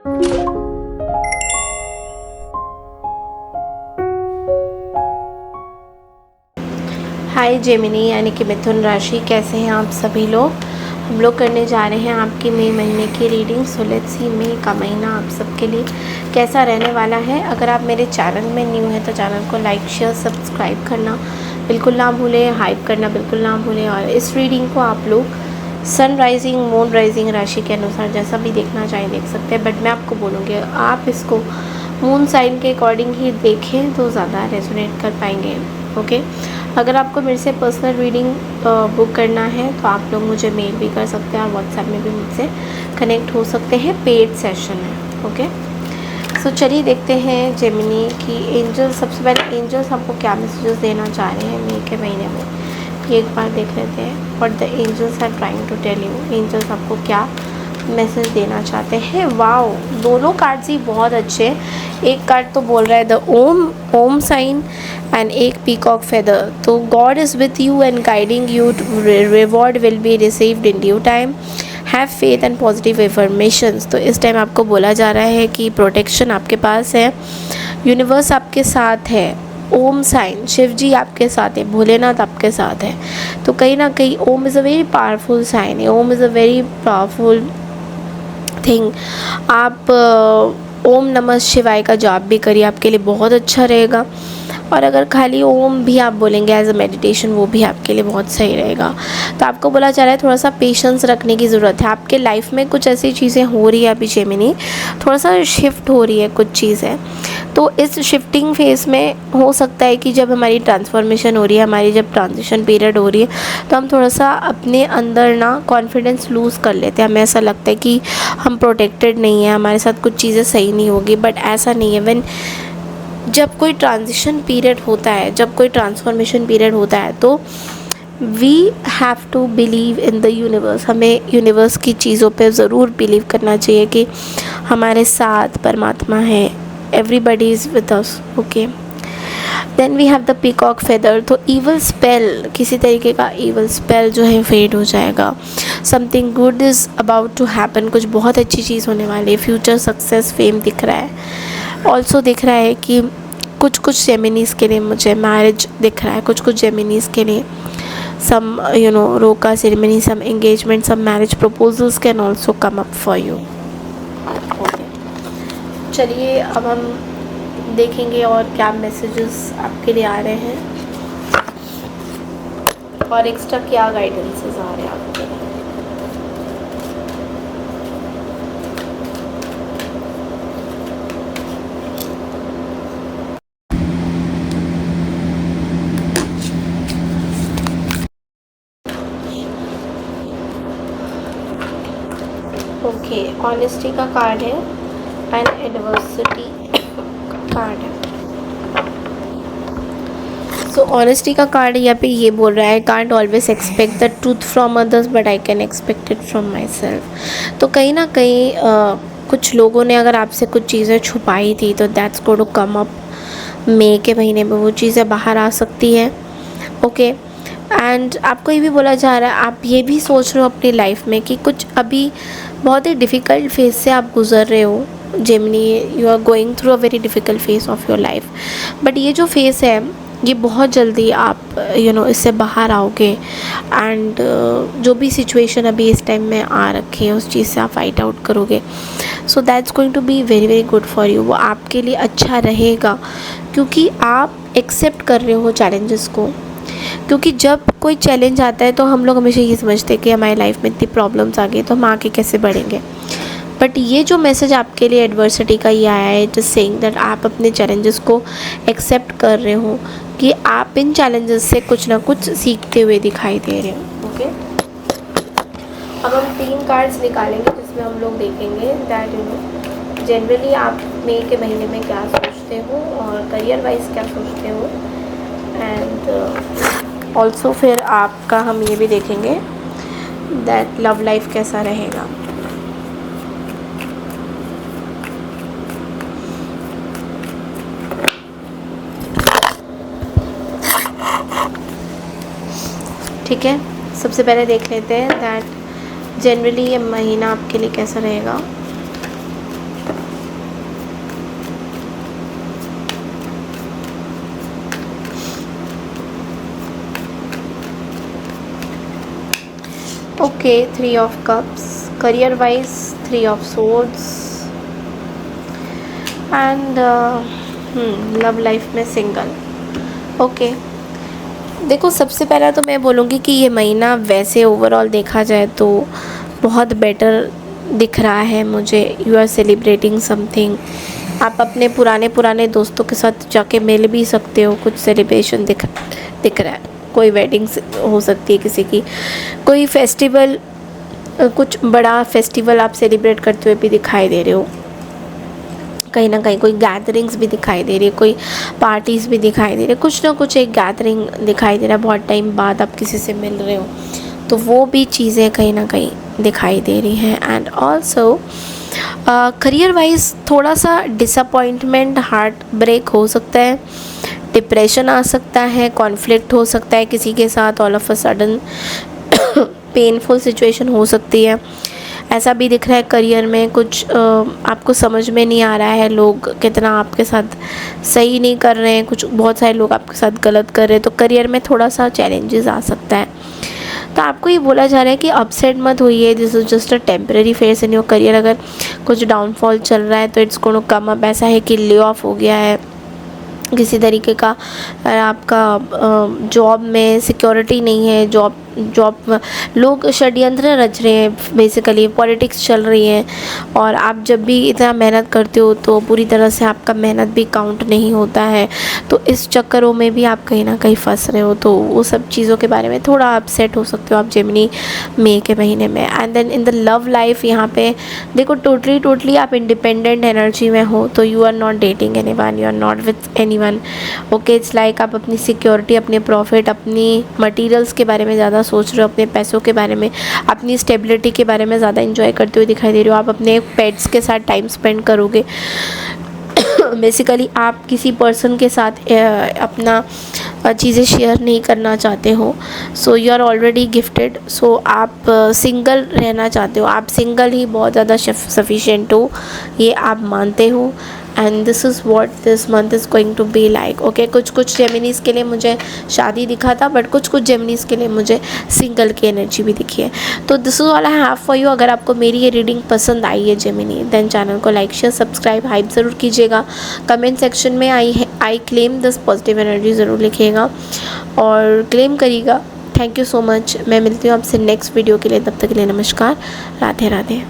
हाय Gemini यानी कि मिथुन राशि, कैसे हैं आप सभी लोग। हम लोग करने जा रहे हैं आपकी मई महीने की रीडिंग। सो लेट्स सी मई का महीना आप सबके लिए कैसा रहने वाला है। अगर आप मेरे चैनल में न्यू हैं तो चैनल को लाइक शेयर सब्सक्राइब करना बिल्कुल ना भूलें, हाइप करना बिल्कुल ना भूलें। और इस रीडिंग को आप लोग सन राइजिंग मून राइजिंग राशि के अनुसार जैसा भी देखना चाहें देख सकते हैं, बट मैं आपको बोलूँगी आप इसको मून साइन के अकॉर्डिंग ही देखें तो ज़्यादा रेजोनेट कर पाएंगे। ओके, अगर आपको मेरे से पर्सनल रीडिंग बुक करना है तो आप लोग मुझे मेल भी कर सकते हैं और व्हाट्सएप में भी मुझसे कनेक्ट हो सकते हैं। पेड सेशन है। ओके, सो चलिए देखते हैं जेमिनी की एंजल्स। सबसे पहले एंजल्स हमको क्या मैसेजेस देना चाह रहे हैं मई के महीने में, ये एक बार देख लेते हैं। What the angels are trying to tell you. Angels आपको क्या मैसेज देना चाहते हैं। वाओ, दोनों कार्ड्स ही बहुत अच्छे हैं। एक कार्ड तो बोल रहा है द ओम साइन एंड एक पीकॉक फेदर। तो God is with you and guiding you, reward will be received in due time, have faith and positive affirmations. तो इस टाइम आपको बोला जा रहा है कि प्रोटेक्शन आपके पास है, यूनिवर्स आपके साथ है, ओम साइन शिव जी आपके साथ है, भोलेनाथ आपके साथ है। तो कहीं ना कहीं Om is a very powerful sign है, Om is a very powerful thing. आप ओम नमः शिवाय का जाप भी करिए, आपके लिए बहुत अच्छा रहेगा। और अगर खाली ओम भी आप बोलेंगे एज अ मेडिटेशन, वो भी आपके लिए बहुत सही रहेगा। तो आपको बोला जा रहा है थोड़ा सा पेशेंस रखने की ज़रूरत है। आपके लाइफ में कुछ ऐसी चीज़ें हो रही है अभी जेमिनी, थोड़ा सा शिफ्ट हो रही है कुछ चीज़ें। तो इस शिफ्टिंग फेज़ में हो सकता है कि जब हमारी ट्रांसफॉर्मेशन हो रही है, हमारी जब ट्रांजिशन पीरियड हो रही है, तो हम थोड़ा सा अपने अंदर ना कॉन्फिडेंस लूज़ कर लेते हैं। हमें ऐसा लगता है कि हम प्रोटेक्टेड नहीं हैं, हमारे साथ कुछ चीज़ें सही नहीं होगी, बट ऐसा नहीं है। जब कोई ट्रांजिशन पीरियड होता है, जब कोई ट्रांसफॉर्मेशन पीरियड होता है, तो we have to believe in the universe. हमें यूनिवर्स की चीज़ों पे ज़रूर बिलीव करना चाहिए कि हमारे साथ परमात्मा है, everybody is with us. Okay, then we have the peacock feather. तो ईवल स्पेल, किसी तरीके का ईवल स्पेल जो है फेड हो जाएगा। Something good is about to happen, कुछ बहुत अच्छी चीज़ होने वाली है। फ्यूचर सक्सेस फेम दिख रहा है। ऑल्सो दिख रहा है कि कुछ जेमिनीज़ के लिए मुझे मैरिज दिख रहा है, कुछ जेमिनीज़ के लिए some roka ceremony, some engagement, some marriage proposals can also come up for you. Okay, चलिए अब हम देखेंगे और क्या मैसेजेस आपके लिए आ रहे हैं और एक्स्ट्रा क्या गाइडेंसेस आ रहे हैं आपके लिए। ओके, ऑनेस्टी का कार्ड है एंड एडवर्सिटी का कार्ड है। सो ऑनेस्टी का कार्ड यहाँ पे ये बोल रहा है can't always expect the truth from others but I can expect it from my self. तो कहीं ना कहीं कुछ लोगों ने अगर आपसे कुछ चीज़ें छुपाई थी तो that's going to come up. मई के महीने में वो चीज़ें बाहर आ सकती है। ओके, एंड आपको ये भी बोला जा रहा है, आप ये भी सोच रहे हो अपनी लाइफ में कि कुछ अभी बहुत ही डिफ़िकल्ट फेज़ से आप गुज़र रहे हो Gemini. You are going through a very difficult phase of your life, but ये जो फेज़ है ये बहुत जल्दी आप इससे बाहर आओगे। एंड जो भी सिचुएशन अभी इस टाइम में आ रखी है उस चीज़ से आप फाइट आउट करोगे। So that's going to be very very good for you. वो आपके लिए अच्छा रहेगा क्योंकि आप एक्सेप्ट कर रहे हो चैलेंजेस को। क्योंकि जब कोई चैलेंज आता है तो हम लोग हमेशा ये समझते हैं कि हमारी लाइफ में इतनी प्रॉब्लम्स आ गई तो हम आगे कैसे बढ़ेंगे। बट ये जो मैसेज आपके लिए एडवर्सिटी का ये आया है, इट इज़ सेइंग दैट आप अपने चैलेंजेस को एक्सेप्ट कर रहे हो, कि आप इन चैलेंजेस से कुछ ना कुछ सीखते हुए दिखाई दे रहे हो। ओके, अब हम 3 कार्ड्स निकालेंगे जिसमें हम लोग देखेंगे दैट जनरली आप मई के महीने में क्या सोचते हो और करियर वाइज क्या सोचते हो। एंड ऑल्सो फिर आपका हम ये भी देखेंगे दैट लव लाइफ कैसा रहेगा। ठीक है, सबसे पहले देख लेते हैं दैट जनरली ये महीना आपके लिए कैसा रहेगा। Okay, 3 of cups, career wise 3 of swords and love life में सिंगल। ओके, देखो सबसे पहला तो मैं बोलूँगी कि ये महीना वैसे ओवरऑल देखा जाए तो बहुत बेटर दिख रहा है मुझे। यू आर सेलिब्रेटिंग समथिंग, आप अपने पुराने दोस्तों के साथ जाके मिल भी सकते हो, कुछ सेलिब्रेशन दिख रहा है। कोई वेडिंग हो सकती है किसी की, कोई फेस्टिवल, कुछ बड़ा फेस्टिवल आप सेलिब्रेट करते हुए भी दिखाई दे रहे हो। कहीं ना कहीं कोई गैदरिंग्स भी दिखाई दे रही है, कोई पार्टीज़ भी दिखाई दे रही है, कुछ ना कुछ एक गैदरिंग दिखाई दे रहा है। बहुत टाइम बाद आप किसी से मिल रहे हो तो वो भी चीज़ें कहीं ना कहीं दिखाई दे रही हैं। एंड ऑल्सो करियर वाइज थोड़ा सा डिसअपॉइंटमेंट, हार्ट ब्रेक हो सकता है, डिप्रेशन आ सकता है, कॉन्फ्लिक्ट हो सकता है किसी के साथ, all of a sudden painful situation हो सकती है। ऐसा भी दिख रहा है करियर में कुछ आपको समझ में नहीं आ रहा है, लोग कितना आपके साथ सही नहीं कर रहे हैं, कुछ बहुत सारे लोग आपके साथ गलत कर रहे हैं, तो करियर में थोड़ा सा चैलेंजेस आ सकता है। तो आपको ये बोला जा रहा है कि अपसेट मत होइए, this is just a temporary phase in your career. अगर कुछ डाउनफॉल चल रहा है तो इट्स गोना कम अप। ऐसा है कि ले ऑफ हो गया है किसी तरीके का, आपका जॉब में सिक्योरिटी नहीं है, जॉब लोग षड्यंत्र रच रहे हैं, बेसिकली पॉलिटिक्स चल रही है। और आप जब भी इतना मेहनत करते हो तो पूरी तरह से आपका मेहनत भी काउंट नहीं होता है, तो इस चक्करों में भी आप कहीं ना कहीं फंस रहे हो। तो वो सब चीज़ों के बारे में थोड़ा अपसेट हो सकते हो आप जेमिनी मई के महीने में। And then in the love life यहाँ पे देखो टोटली आप इंडिपेंडेंट एनर्जी में हो, तो you are not dating anyone, you are not with anyone. Okay, it's like आप अपनी सिक्योरिटी, अपने प्रॉफिट, अपनी मटीरियल्स के बारे में ज़्यादा सोच रहे हो, अपने पैसों के बारे में, अपनी स्टेबिलिटी के बारे में ज़्यादा एंजॉय करते हुए दिखाई दे रहे हो। आप अपने पेट्स के साथ टाइम स्पेंड करोगे। बेसिकली आप किसी पर्सन के साथ अपना चीज़ें शेयर नहीं करना चाहते हो, so you are already gifted. So आप सिंगल रहना चाहते हो, आप सिंगल ही बहुत ज़्यादा सफिशिएंट हो, ये आप मानते हो। And this is what this month is going to be like. Okay, कुछ जेमिनीज़ के लिए मुझे शादी दिखा था, बट कुछ जेमिनीज़ के लिए मुझे सिंगल की एनर्जी भी दिखी है। तो this is all I have for you. अगर आपको मेरी ये रीडिंग पसंद आई है जेमिनी, देन चैनल को लाइक शेयर सब्सक्राइब हाइप ज़रूर कीजिएगा। कमेंट सेक्शन में I claim this positive energy ज़रूर लिखिएगा और क्लेम करिएगा। Thank you so much. मैं मिलती हूँ आपसे नेक्स्ट वीडियो के लिए, तब तक के लिए नमस्कार, राधे राधे।